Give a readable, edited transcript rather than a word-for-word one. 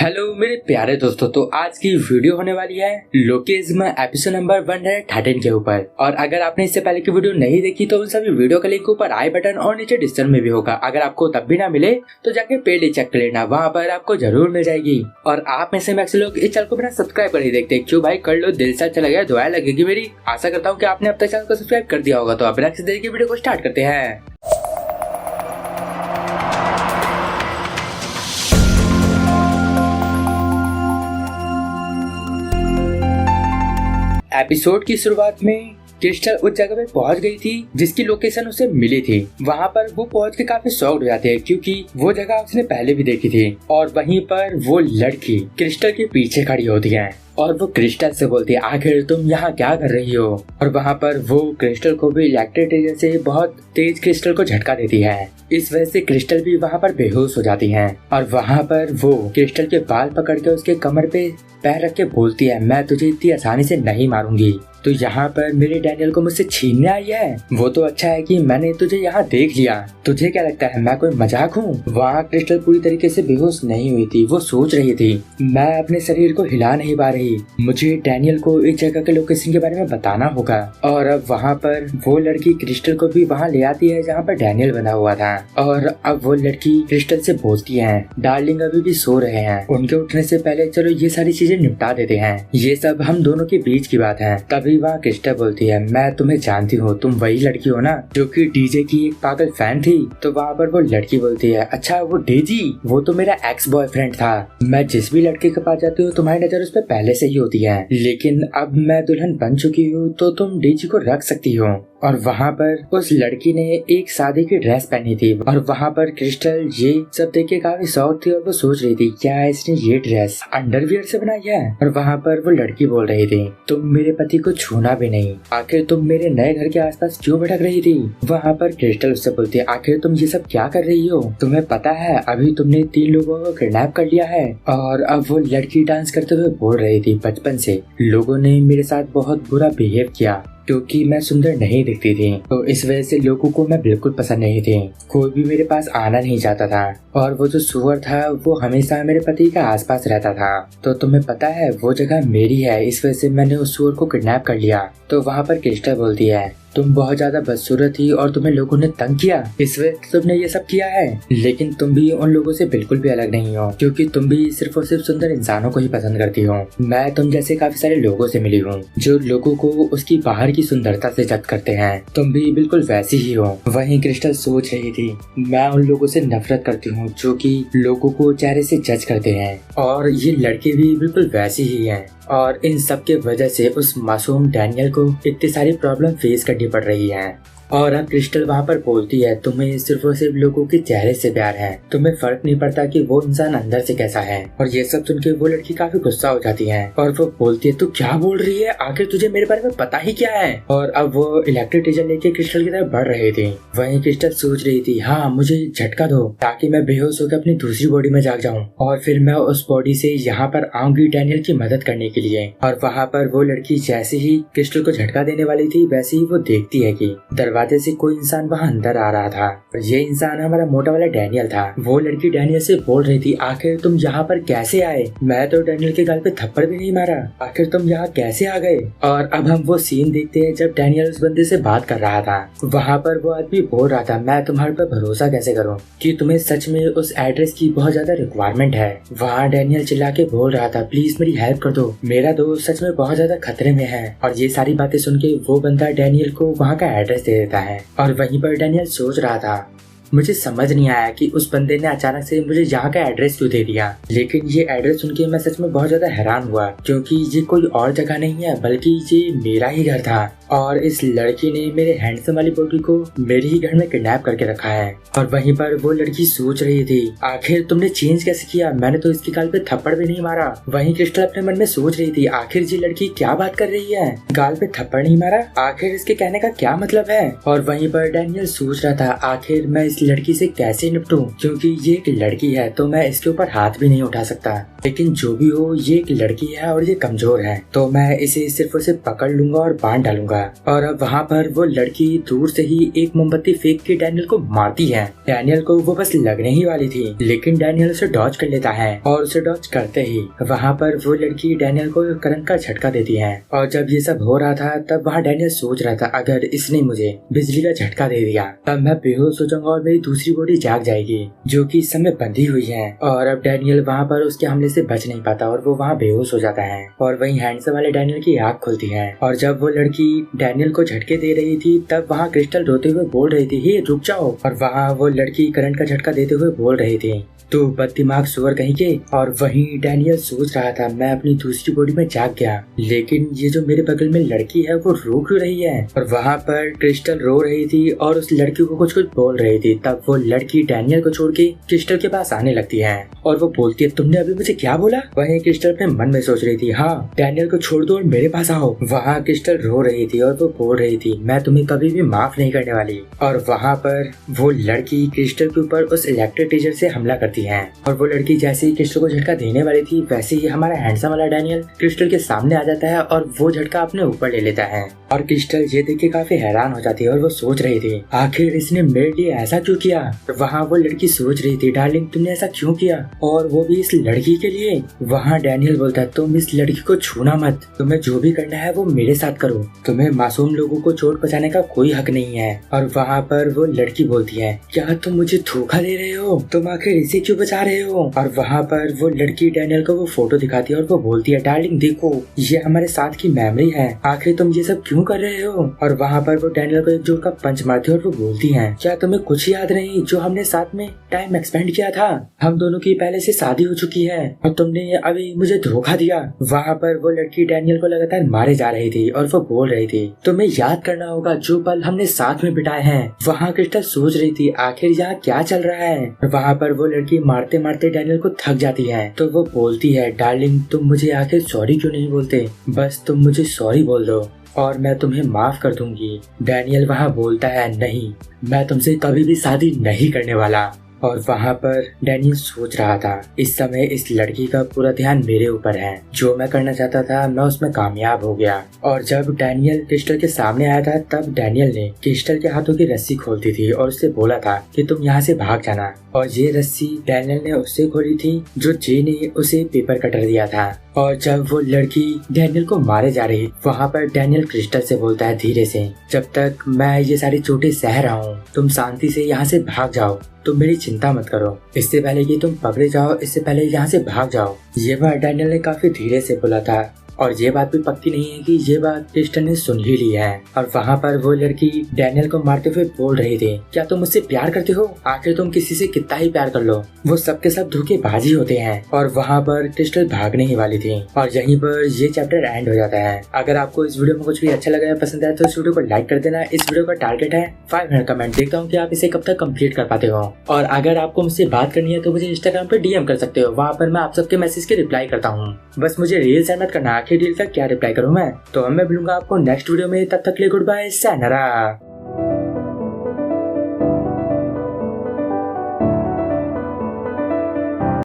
Hello मेरे प्यारे दोस्तों, तो आज की वीडियो होने वाली है लोकेज्म एपिसोड नंबर 113 के ऊपर। और अगर आपने इससे पहले की वीडियो नहीं देखी तो उन सभी वीडियो का लिंक ऊपर आई बटन और नीचे डिस्क्रिप्शन में भी होगा। अगर आपको तब भी ना मिले तो जाके पेड चेक कर लेना, वहाँ पर आपको जरूर मिल जाएगी। और आप में से मैक्स लोग इस चैनल को बिना सब्सक्राइब कर ही देखते, क्यों भाई कर लो, दिल से अच्छा लगेगा, दुआ लगेगी मेरी। आशा करता हूँ कि आपने अब तक चैनल को सब्सक्राइब कर दिया होगा। तो अब बिना किसी देर की वीडियो को स्टार्ट करते हैं। एपिसोड की शुरुआत में क्रिस्टल उस जगह पे पहुंच गई थी जिसकी लोकेशन उसे मिली थी। वहां पर वो पहुंच के काफी शॉक्ड हो जाते हैं क्योंकि वो जगह उसने पहले भी देखी थी। और वहीं पर वो लड़की क्रिस्टल के पीछे खड़ी होती है और वो क्रिस्टल से बोलती है, आखिर तुम यहाँ क्या कर रही हो। और वहाँ पर वो क्रिस्टल को भी इलेक्ट्रिक से बहुत तेज क्रिस्टल को झटका देती है। इस वजह से क्रिस्टल भी वहाँ पर बेहोश हो जाती है। और वहाँ पर वो क्रिस्टल के बाल पकड़ के उसके कमर पे पैर रख के बोलती है, मैं तुझे इतनी आसानी से नहीं मारूंगी। तो यहाँ पर मेरे डैनियल को मुझसे छीनने आई है। वो तो अच्छा है कि मैंने तुझे यहाँ देख लिया, तुझे क्या लगता है मैं कोई मजाक हूँ। वहाँ क्रिस्टल पूरी तरीके से बेहोश नहीं हुई थी। वो सोच रही थी, मैं अपने शरीर को हिला नहीं पा रही, मुझे डैनियल को इस जगह के लोकेशन के बारे में बताना होगा। और अब वहाँ पर वो लड़की क्रिस्टल को भी वहाँ ले आती है जहाँ पर डैनियल बना हुआ था। और अब वो लड़की क्रिस्टल से बोलती है, डार्लिंग अभी भी सो रहे हैं, उनके उठने से पहले चलो ये सारी चीजें निपटा देते हैं, ये सब हम दोनों के बीच की बात है। तभी वहाँ क्रिस्टल बोलती है, मैं तुम्हें जानती हूँ, तुम वही लड़की हो ना जो कि डीजे की एक पागल फैन थी। तो वहाँ पर वो लड़की बोलती है, अच्छा वो डेजी, वो तो मेरा एक्स बॉयफ्रेंड था। मैं जिस भी लड़के के पास जाती हूँ तुम्हारी नजर उस पर पहले से ही होती है, लेकिन अब मैं दुल्हन बन चुकी हूँ तो तुम डेजी को रख सकती हो। और वहाँ पर उस लड़की ने एक शादी की ड्रेस पहनी थी। और वहाँ पर क्रिस्टल ये सब देख के काफी शौक थी और वो सोच रही थी, क्या इसने ये ड्रेस अंडरवियर से बनाई है। और वहाँ पर वो लड़की बोल रही थी, तुम मेरे पति को छूना भी नहीं, आखिर तुम मेरे नए घर के आसपास क्यों भटक रही थी। वहाँ पर क्रिस्टल उससे बोलती है, आखिर तुम ये सब क्या कर रही हो, तुम्हें पता है अभी तुमने 3 लोगों को किडनैप कर लिया है। और अब वो लड़की डांस करते हुए बोल रही थी, बचपन से लोगों ने मेरे साथ बहुत बुरा बिहेव किया क्योंकि मैं सुंदर नहीं दिखती थी, तो इस वजह से लोगों को मैं बिल्कुल पसंद नहीं थी, कोई भी मेरे पास आना नहीं चाहता था। और वो जो सुअर था वो हमेशा मेरे पति के आसपास रहता था, तो तुम्हें पता है वो जगह मेरी है, इस वजह से मैंने उस सुअर को किडनैप कर लिया। तो वहाँ पर क्रिस्टल बोलती है, तुम बहुत ज्यादा बदसूरत थी और तुम्हें लोगों ने तंग किया, इस वजह से तुमने ये सब किया है। लेकिन तुम भी उन लोगों से बिल्कुल भी अलग नहीं हो, क्योंकि तुम भी सिर्फ और सिर्फ सुंदर इंसानों को ही पसंद करती हो। मैं तुम जैसे काफी सारे लोगों से मिली हूँ जो लोगों को उसकी बाहर की सुंदरता से जज करते हैं, तुम भी बिल्कुल वैसी ही हो। वहीं क्रिस्टल सोच रही थी, मैं उन लोगों से नफरत करती हूँ जो कि लोगों को चेहरे से जज करते हैं, और ये लड़के भी बिल्कुल वैसी ही हैं। और इन सब के वजह से उस मासूम डैनियल को इतनी सारी प्रॉब्लम फेस करनी पड़ रही है। और अब क्रिस्टल वहाँ पर बोलती है, तुम्हें सिर्फ और सिर्फ लोगों के चेहरे से प्यार है, तुम्हें फर्क नहीं पड़ता कि वो इंसान अंदर से कैसा है। और ये सब सुन के वो लड़की काफी गुस्सा हो जाती है और वो बोलती है, तू क्या बोल रही है, आखिर तुझे मेरे बारे में पता ही क्या है। और अब वो इलेक्ट्रिक टीजर लेके क्रिस्टल की तरफ बढ़ रहे थे। वहीं क्रिस्टल सोच रही थी, हाँ मुझे झटका दो ताकि मैं बेहोश होकर अपनी दूसरी बॉडी में जाग जाऊँ और फिर मैं उस बॉडी से यहाँ पर आऊंगी डैनियल की मदद करने के लिए। और वहाँ पर वो लड़की जैसे ही क्रिस्टल को झटका देने वाली थी वैसे ही वो देखती है कि दरवाजे से कोई इंसान वहाँ अंदर आ रहा था। ये इंसान हमारा मोटा वाला डैनियल था। वो लड़की डैनियल से बोल रही थी, आखिर तुम यहाँ पर कैसे आए, मैं तो डैनियल के गाल पे थप्पड़ भी नहीं मारा, आखिर तुम यहाँ कैसे आ गए। और अब हम वो सीन देखते हैं जब डैनियल उस बंदे से बात कर रहा था। वहाँ पर वो आदमी बोल रहा था, मैं तुम्हारे पर भरोसा कैसे करूँ कि तुम्हें सच में उस एड्रेस की बहुत ज्यादा रिक्वायरमेंट है। वहाँ डैनियल चिल्ला के बोल रहा था, प्लीज मेरी हेल्प कर दो, मेरा दोस्त सच में बहुत ज्यादा खतरे में है। और ये सारी बातें सुन के वो बंदा डैनियल को वहाँ का एड्रेस दे देता है। और वहीं पर डैनियल सोच रहा था, मुझे समझ नहीं आया कि उस बंदे ने अचानक से मुझे यहाँ का एड्रेस क्यों दे दिया, लेकिन ये एड्रेस सुन के मैं सच में बहुत ज्यादा हैरान हुआ क्योंकि ये कोई और जगह नहीं है बल्कि ये मेरा ही घर था। और इस लड़की ने मेरे हैंडसम वाली बॉडी को मेरे ही घर में किडनैप करके रखा है। और वहीं पर वो लड़की सोच रही थी, आखिर तुमने चेंज कैसे किया, मैंने तो इसके गाल पे थप्पड़ भी नहीं मारा। वहीं क्रिस्टल अपने मन में सोच रही थी, आखिर ये लड़की क्या बात कर रही है, गाल पे थप्पड़ नहीं मारा, आखिर इसके कहने का क्या मतलब है। और वहीं पर डैनियल सोच रहा था, आखिर मैं इस लड़की से कैसे निपटूं, क्योंकि ये एक लड़की है तो मैं इसके ऊपर हाथ भी नहीं उठा सकता, लेकिन जो भी हो ये एक लड़की है और ये कमजोर है, तो मैं इसे सिर्फ और सिर्फ पकड़ लूंगा और बांध डालूंगा। और अब वहाँ पर वो लड़की दूर से ही एक मोमबत्ती फेंक के डैनियल को मारती है। डैनियल को वो बस लगने ही वाली थी, लेकिन डैनियल उसे डॉज कर लेता है और उसे डॉज करते ही वहाँ पर वो लड़की डैनियल को करंट का झटका देती है। और जब ये सब हो रहा था तब वहाँ डैनियल सोच रहा था अगर इसने मुझे बिजली का झटका दे दिया तब मैं बेहोश हो जाऊंगा और मेरी दूसरी बॉडी जाग जाएगी, जो कि इस समय बंधी हुई है। और अब डैनियल वहाँ पर उसके हमले से बच नहीं पाता और वो वहाँ बेहोश हो जाता है। और वहीं हैंडसम वाले डैनियल की आँख खुलती है और जब वो लड़की डैनियल को झटके दे रही थी तब वहाँ क्रिस्टल रोते हुए बोल रही थी, हे रुक जाओ। और वहाँ वो लड़की करंट का झटका देते हुए बोल रही थी, तो बददिमाग सुअर कहीं के। और वहीं डैनियल सोच रहा था मैं अपनी दूसरी बॉडी में जाग गया, लेकिन ये जो मेरे बगल में लड़की है वो रो क्यों रही है। और वहाँ पर क्रिस्टल रो रही थी और उस लड़की को कुछ बोल रही थी। तब वो लड़की डैनियल को छोड़ के क्रिस्टल के पास आने लगती है और वो बोलती है, तुमने अभी मुझे क्या बोला। वहीं क्रिस्टल अपने मन में सोच रही थी, हाँ डैनियल को छोड़ दो और मेरे पास आओ। वहाँ क्रिस्टल रो रही थी और वो बोल रही थी, मैं तुम्हें कभी भी माफ नहीं करने वाली। और वहाँ पर वो लड़की क्रिस्टल के ऊपर उस इलेक्ट्रिक टीचर से हमला करती है। और वो लड़की जैसे ही क्रिस्टल को झटका देने वाली थी वैसे ही हमारा हैंडसम वाला डैनियल क्रिस्टल के सामने आ जाता है और वो झटका अपने ऊपर ले लेता है। और क्रिस्टल ये देख के काफी हैरान हो जाती है और वो सोच रही थी आखिर इसने मेरे लिए ऐसा क्यों किया। वहाँ वो लड़की सोच रही थी, डार्लिंग तुमने ऐसा क्यों किया, और वो भी इस लड़की के लिए। वहाँ डैनियल बोलता है, तुम इस लड़की को छूना मत, तुम्हें जो भी करना है वो मेरे साथ करो, तुम्हें मासूम लोगों को चोट पहुंचाने का कोई हक नहीं है। और वहाँ पर वो लड़की बोलती है, क्या तुम मुझे धोखा दे रहे हो, तुम आखिर इसे क्यों बचा रहे हो। और वहाँ पर वो लड़की डैनियल को वो फोटो दिखाती है और वो बोलती है, डार्लिंग देखो ये हमारे साथ की मेमोरी है, आखिर तुम ये सब क्यों कर रहे हो। और वहाँ पर वो डैनियल को एक जोर का पंच मारती है और वो बोलती है, क्या तुम्हें कुछ याद नहीं जो हमने साथ में टाइम एक्सपेंड किया था, हम दोनों की पहले से शादी हो चुकी है और तुमने अभी मुझे धोखा दिया। वहाँ पर वो लड़की डैनियल को लगातार मारे जा रही थी और वो बोल रही थी, तुम्हें याद करना होगा जो पल हमने साथ में बिताए हैं। वहाँ क्रिस्टल सोच रही थी आखिर यहाँ क्या चल रहा है। और वहाँ पर वो लड़की मारते मारते डैनियल को थक जाती है तो वो बोलती है, डार्लिंग तुम मुझे आखिर सॉरी क्यों नहीं बोलते, बस तुम मुझे सॉरी बोल दो और मैं तुम्हें माफ कर दूंगी। डैनियल वहाँ बोलता है, नहीं मैं तुमसे कभी भी शादी नहीं करने वाला। और वहाँ पर डैनियल सोच रहा था इस समय इस लड़की का पूरा ध्यान मेरे ऊपर है, जो मैं करना चाहता था मैं उसमें कामयाब हो गया। और जब डैनियल क्रिस्टल के सामने आया था तब डैनियल ने क्रिस्टल के हाथों की रस्सी खोल दी थी और उससे बोला था कि तुम यहाँ से भाग जाना। और ये रस्सी डैनियल ने उससे खोली थी जो जे ने उसे पेपर कटर दिया था। और जब वो लड़की डैनियल को मारे जा रही वहाँ पर डैनियल क्रिस्टल से बोलता है, धीरे से, जब तक मैं ये सारी चोटें सह रहा हूँ तुम शांति से यहाँ से भाग जाओ, तुम मेरी चिंता मत करो, इससे पहले कि तुम पकड़े जाओ इससे पहले यहाँ से भाग जाओ। ये बात डैनियल ने काफी धीरे से बोला था और ये बात भी पक्की नहीं है कि ये बात क्रिस्टल ने सुन ही ली है। और वहाँ पर वो लड़की डैनियल को मारते हुए बोल रही थी, क्या तुम मुझसे प्यार करते हो, आखिर तुम किसी से कितना ही प्यार कर लो, वो सबके सब धोखेबाजी होते हैं। और वहाँ पर क्रिस्टल भागने ही वाली थी और यहीं पर ये चैप्टर एंड हो जाता है। अगर आपको इस वीडियो में कुछ भी अच्छा लगा या पसंद आया तो इस वीडियो को लाइक कर देना। इस वीडियो का टारगेट है 500 कमेंट, देखता हूँ कि आप इसे कब तक कंप्लीट कर पाते हो। और अगर आपको मुझसे बात करनी है तो मुझे इंस्टाग्राम पे डीएम कर सकते हो, वहाँ पर मैं आप सबके मैसेज के रिप्लाई करता हूँ। बस मुझे रील सेंड मत करना, आखिर रील का क्या रिप्लाई करूँ मैं। तो मैं मिलूंगा आपको नेक्स्ट वीडियो में, तब तक के लिए गुड बाय, sayonara।